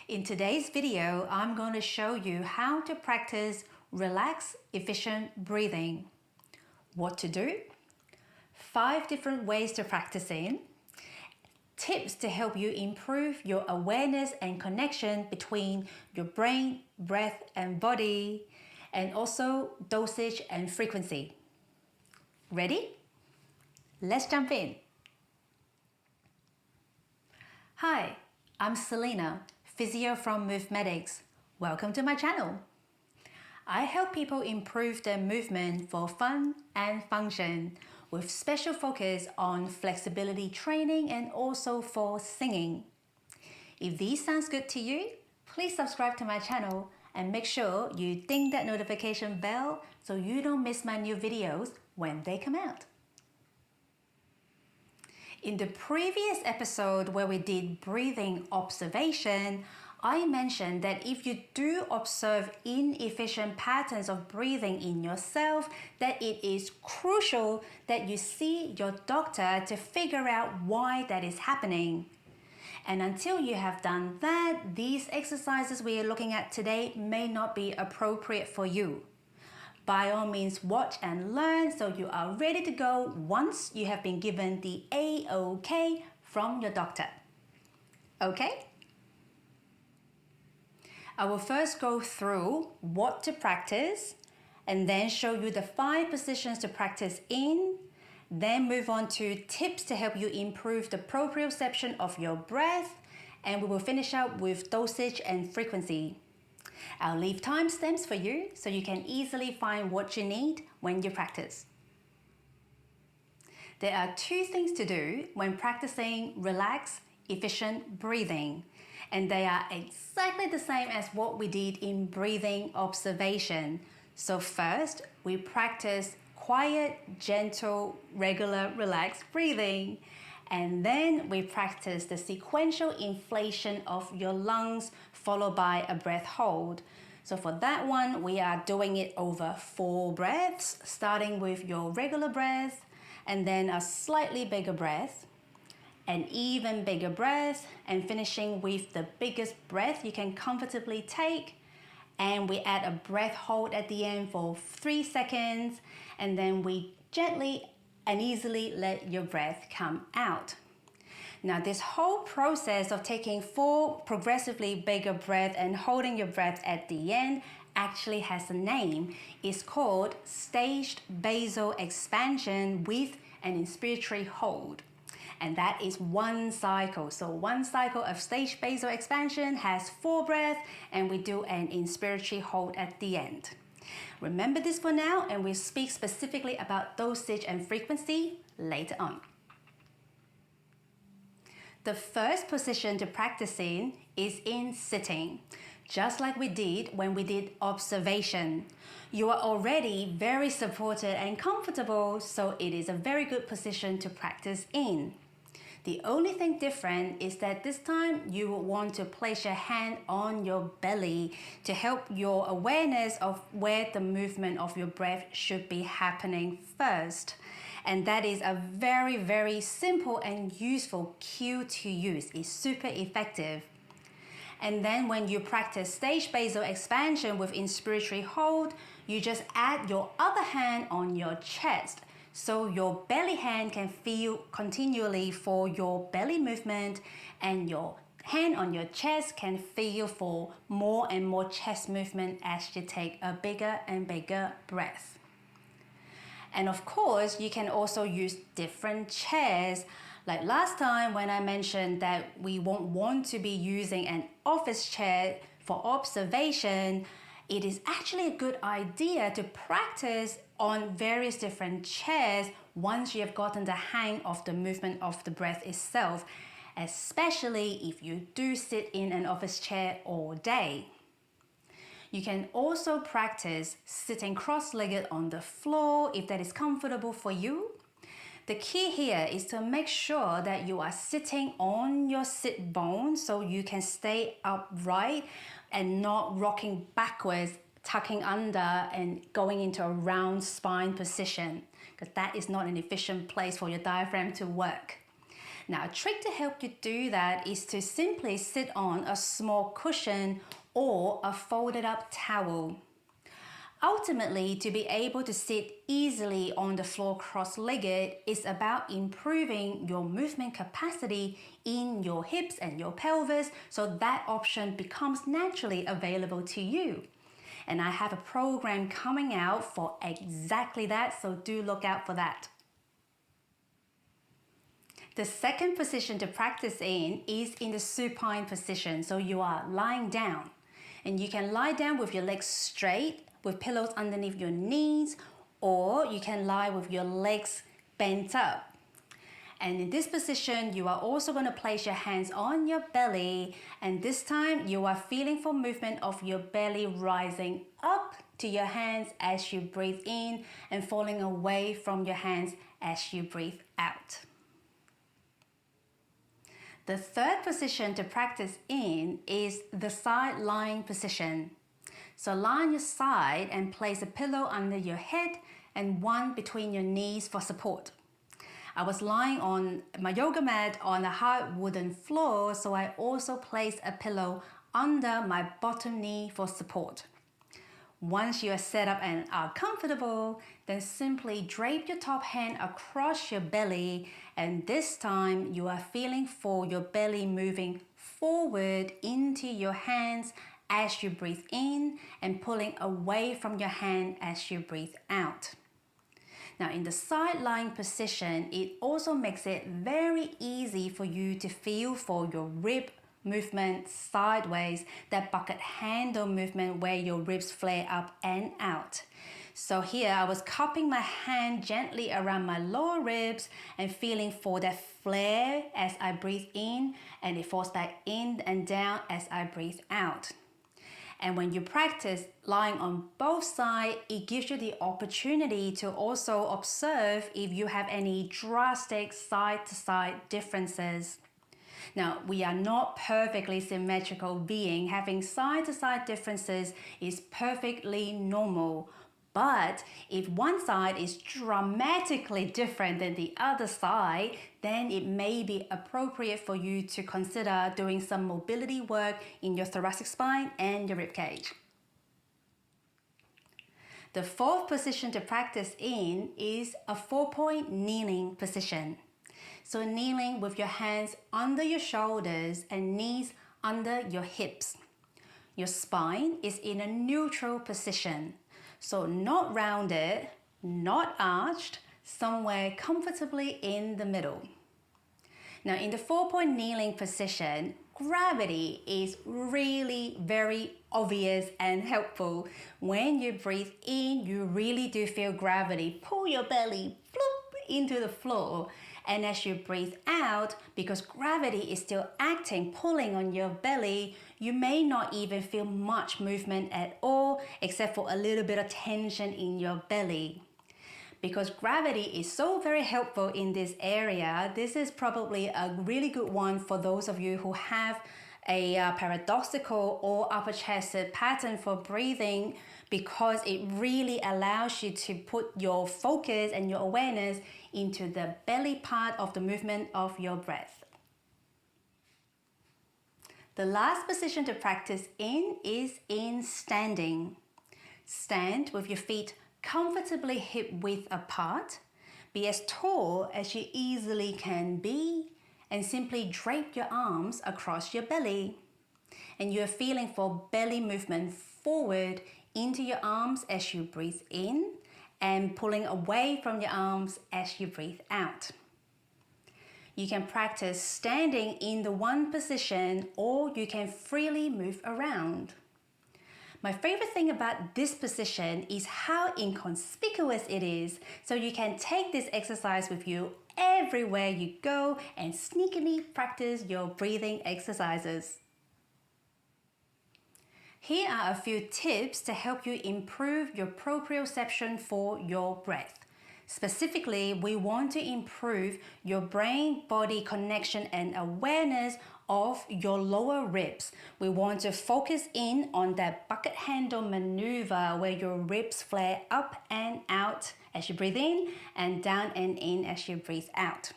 In today's video, I'm going to show you how to practice relaxed, efficient breathing. What to do, 5 different ways to practice in, tips to help you improve your awareness and connection between your brain, breath, and body, and also dosage and frequency. Ready? Let's jump in. Hi, I'm Selina, physio from MoveMedics. Welcome to my channel. I help people improve their movement for fun and function, with special focus on flexibility training and also for singing. If these sounds good to you, please subscribe to my channel and make sure you ding that notification bell so you don't miss my new videos when they come out. In the previous episode where we did breathing observation, I mentioned that if you do observe inefficient patterns of breathing in yourself, that it is crucial that you see your doctor to figure out why that is happening. And until you have done that, these exercises we are looking at today may not be appropriate for you. By all means, watch and learn so you are ready to go once you have been given the A-OK from your doctor. Okay? I will first go through what to practice and then show you the 5 positions to practice in, then move on to tips to help you improve the proprioception of your breath, and we will finish up with dosage and frequency. I'll leave timestamps for you so you can easily find what you need when you practice. There are 2 things to do when practicing relaxed, efficient breathing, and they are exactly the same as what we did in breathing observation. So first, we practice quiet, gentle, regular, relaxed breathing. And then we practice the sequential inflation of your lungs followed by a breath hold. So for that one, we are doing it over 4 breaths, starting with your regular breath and then a slightly bigger breath, an even bigger breath, and finishing with the biggest breath you can comfortably take. And we add a breath hold at the end for 3 seconds, and then we gently and easily let your breath come out. Now, this whole process of taking 4 progressively bigger breaths and holding your breath at the end actually has a name. It's called staged basal expansion with an inspiratory hold. And that is 1 cycle. So 1 cycle of staged basal expansion has 4 breaths, and we do an inspiratory hold at the end. Remember this for now, and we'll speak specifically about dosage and frequency later on. The first position to practice in is in sitting, just like we did when we did observation. You are already very supported and comfortable, so it is a very good position to practice in. The only thing different is that this time you will want to place your hand on your belly to help your awareness of where the movement of your breath should be happening first. And that is a very, very simple and useful cue to use. It's super effective. And then when you practice staged basal expansion with inspiratory hold, you just add your other hand on your chest, so your belly hand can feel continually for your belly movement, and your hand on your chest can feel for more and more chest movement as you take a bigger and bigger breath. And of course, you can also use different chairs. Like last time when I mentioned that we won't want to be using an office chair for observation, it is actually a good idea to practice on various different chairs once you have gotten the hang of the movement of the breath itself, especially if you do sit in an office chair all day. You can also practice sitting cross-legged on the floor if that is comfortable for you. The key here is to make sure that you are sitting on your sit bone so you can stay upright and not rocking backwards, tucking under and going into a round spine position, because that is not an efficient place for your diaphragm to work. Now, a trick to help you do that is to simply sit on a small cushion or a folded up towel. Ultimately, to be able to sit easily on the floor cross-legged is about improving your movement capacity in your hips and your pelvis, so that option becomes naturally available to you. And I have a program coming out for exactly that, so do look out for that. The second position to practice in is in the supine position, so you are lying down. And you can lie down with your legs straight, with pillows underneath your knees, or you can lie with your legs bent up. And in this position, you are also going to place your hands on your belly, and this time you are feeling for movement of your belly rising up to your hands as you breathe in and falling away from your hands as you breathe out. The third position to practice in is the side lying position. So lie on your side and place a pillow under your head and one between your knees for support. I was lying on my yoga mat on a hard wooden floor, so I also placed a pillow under my bottom knee for support. Once you are set up and are comfortable, then simply drape your top hand across your belly, and this time you are feeling for your belly moving forward into your hands as you breathe in and pulling away from your hand as you breathe out. Now in the side lying position, it also makes it very easy for you to feel for your rib movement sideways, that bucket handle movement where your ribs flare up and out. So here I was cupping my hand gently around my lower ribs and feeling for that flare as I breathe in, and it falls back in and down as I breathe out. And when you practice lying on both sides, it gives you the opportunity to also observe if you have any drastic side-to-side differences. Now, we are not perfectly symmetrical beings. Having side-to-side differences is perfectly normal. But if one side is dramatically different than the other side, then it may be appropriate for you to consider doing some mobility work in your thoracic spine and your rib cage. The fourth position to practice in is a 4-point kneeling position. So kneeling with your hands under your shoulders and knees under your hips. Your spine is in a neutral position. So not rounded, not arched, somewhere comfortably in the middle. Now in the 4-point kneeling position, gravity is really very obvious and helpful. When you breathe in, you really do feel gravity. Pull your belly bloop, into the floor. And as you breathe out, because gravity is still acting, pulling on your belly, you may not even feel much movement at all, except for a little bit of tension in your belly. Because gravity is so very helpful in this area, this is probably a really good one for those of you who have a paradoxical or upper chested pattern for breathing, because it really allows you to put your focus and your awareness into the belly part of the movement of your breath. The last position to practice in is in standing. Stand with your feet comfortably hip width apart. Be as tall as you easily can be, and simply drape your arms across your belly. And you're feeling for belly movement forward into your arms as you breathe in, and pulling away from your arms as you breathe out. You can practice standing in the one position, or you can freely move around. My favorite thing about this position is how inconspicuous it is, so you can take this exercise with you everywhere you go and sneakily practice your breathing exercises. Here are a few tips to help you improve your proprioception for your breath. Specifically, we want to improve your brain-body connection and awareness of your lower ribs. We want to focus in on that bucket handle maneuver where your ribs flare up and out as you breathe in, and down and in as you breathe out.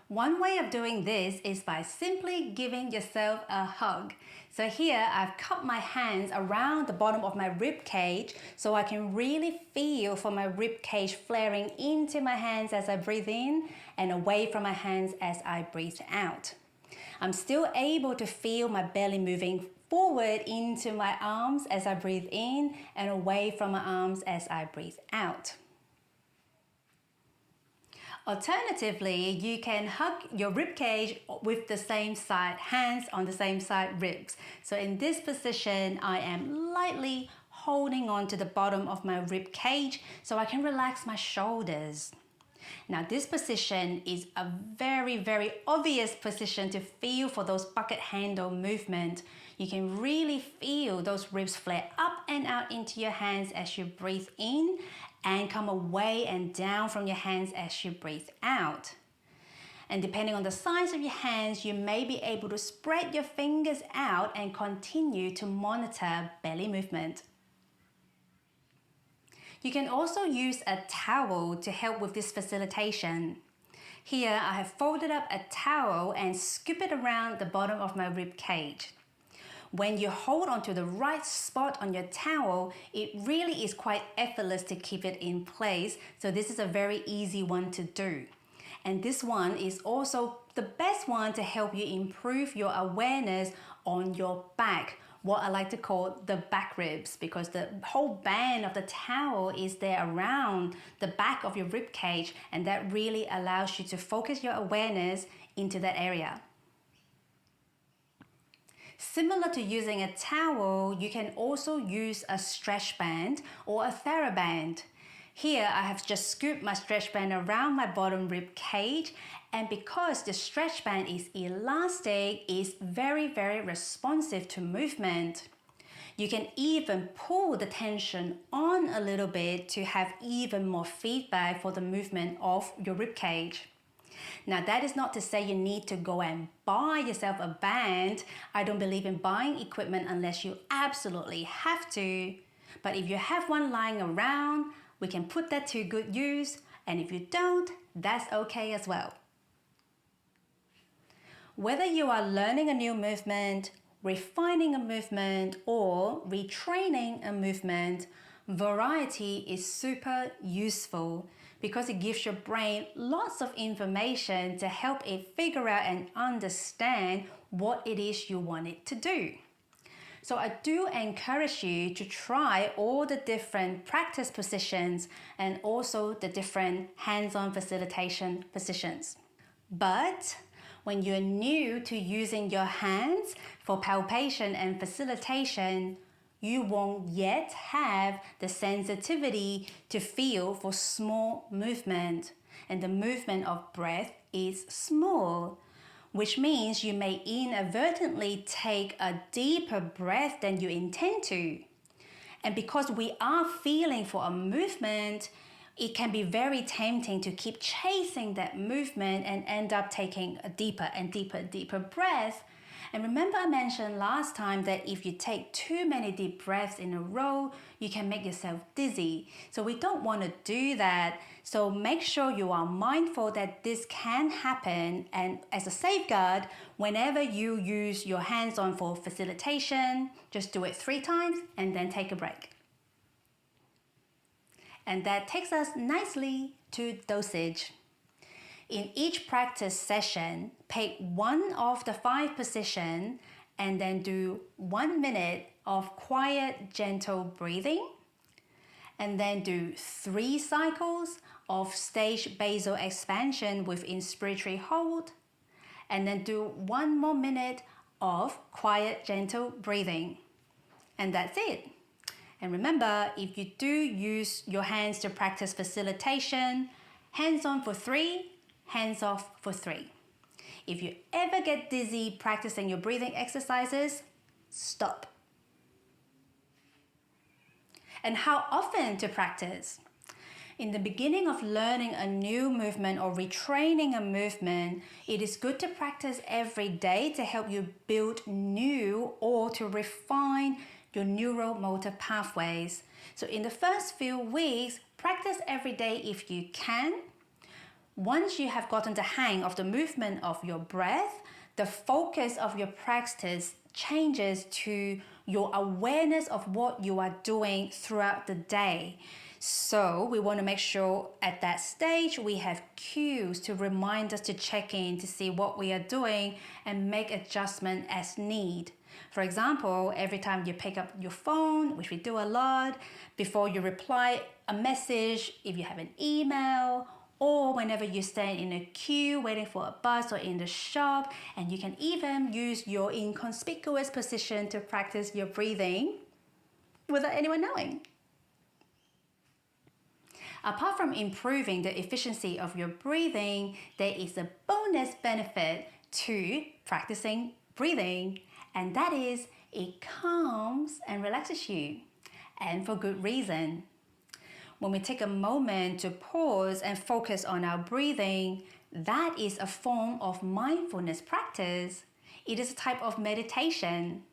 One way of doing this is by simply giving yourself a hug. So here I've cupped my hands around the bottom of my rib cage so I can really feel for my rib cage flaring into my hands as I breathe in and away from my hands as I breathe out. I'm still able to feel my belly moving forward into my arms as I breathe in and away from my arms as I breathe out. Alternatively, you can hug your rib cage with the same side, hands on the same side ribs. So in this position, I am lightly holding on to the bottom of my rib cage so I can relax my shoulders. Now this position is a very, very obvious position to feel for those bucket handle movement. You can really feel those ribs flare up and out into your hands as you breathe in and come away and down from your hands as you breathe out. And depending on the size of your hands, you may be able to spread your fingers out and continue to monitor belly movement. You can also use a towel to help with this facilitation. Here I have folded up a towel and scoop it around the bottom of my rib cage. When you hold onto the right spot on your towel, it really is quite effortless to keep it in place. So this is a very easy one to do. And this one is also the best one to help you improve your awareness on your back, what I like to call the back ribs, because the whole band of the towel is there around the back of your rib cage, and that really allows you to focus your awareness into that area. Similar to using a towel, you can also use a stretch band or a TheraBand. Here I have just scooped my stretch band around my bottom rib cage, and because the stretch band is elastic, it's very, very responsive to movement. You can even pull the tension on a little bit to have even more feedback for the movement of your rib cage. Now that is not to say you need to go and buy yourself a band. I don't believe in buying equipment unless you absolutely have to. But if you have one lying around, we can put that to good use, and if you don't, that's okay as well. Whether you are learning a new movement, refining a movement, or retraining a movement, variety is super useful because it gives your brain lots of information to help it figure out and understand what it is you want it to do. So I do encourage you to try all the different practice positions and also the different hands-on facilitation positions. But when you're new to using your hands for palpation and facilitation, you won't yet have the sensitivity to feel for small movement, and the movement of breath is small, which means you may inadvertently take a deeper breath than you intend to. And because we are feeling for a movement, it can be very tempting to keep chasing that movement and end up taking a deeper and deeper breath. And remember I mentioned last time that if you take too many deep breaths in a row, you can make yourself dizzy. So we don't want to do that. So make sure you are mindful that this can happen, and as a safeguard, whenever you use your hands-on for facilitation, just do it 3 times and then take a break. And that takes us nicely to dosage. In each practice session, pick one of the 5 positions and then do 1 minute of quiet, gentle breathing, and then do 3 cycles of stage basal expansion with inspiratory hold, and then do 1 more minute of quiet, gentle breathing. And that's it. And remember, if you do use your hands to practice facilitation, hands on for 3, hands off for 3. If you ever get dizzy practicing your breathing exercises, stop. And how often to practice? In the beginning of learning a new movement or retraining a movement, it is good to practice every day to help you build new or to refine your neuromotor pathways. So in the first few weeks, practice every day if you can. Once you have gotten the hang of the movement of your breath, the focus of your practice changes to your awareness of what you are doing throughout the day. So we want to make sure at that stage we have cues to remind us to check in to see what we are doing and make adjustment as need. For example, every time you pick up your phone, which we do a lot, before you reply a message, if you have an email, or whenever you stand in a queue waiting for a bus or in the shop, and you can even use your inconspicuous position to practice your breathing without anyone knowing. Apart from improving the efficiency of your breathing, there is a bonus benefit to practicing breathing, and that is it calms and relaxes you, and for good reason. When we take a moment to pause and focus on our breathing, that is a form of mindfulness practice. It is a type of meditation.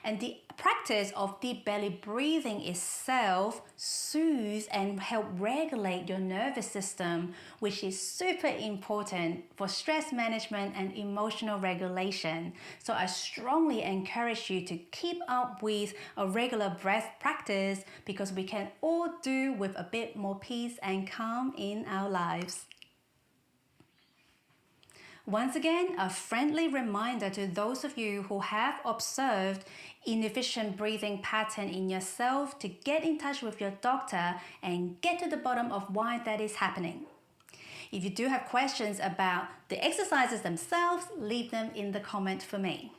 And the practice of deep belly breathing itself soothes and help regulate your nervous system, which is super important for stress management and emotional regulation. So I strongly encourage you to keep up with a regular breath practice because we can all do with a bit more peace and calm in our lives. Once again, a friendly reminder to those of you who have observed inefficient breathing pattern in yourself to get in touch with your doctor and get to the bottom of why that is happening. If you do have questions about the exercises themselves, leave them in the comment for me.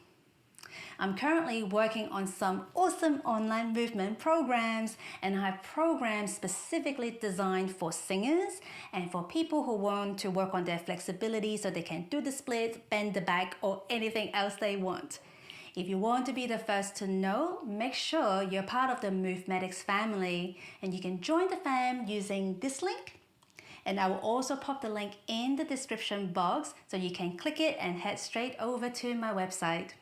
I'm currently working on some awesome online movement programs, and I have programs specifically designed for singers and for people who want to work on their flexibility so they can do the split, bend the back, or anything else they want. If you want to be the first to know, make sure you're part of the MoveMedics family, and you can join the fam using this link. And I will also pop the link in the description box so you can click it and head straight over to my website.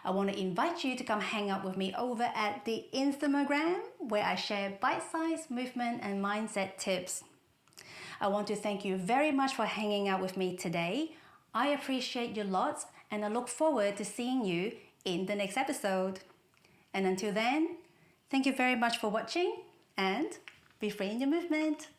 I want to invite you to come hang out with me over at the Instagram, where I share bite-sized movement and mindset tips. I want to thank you very much for hanging out with me today. I appreciate you lots, and I look forward to seeing you in the next episode. And until then, thank you very much for watching, and be free in your movement.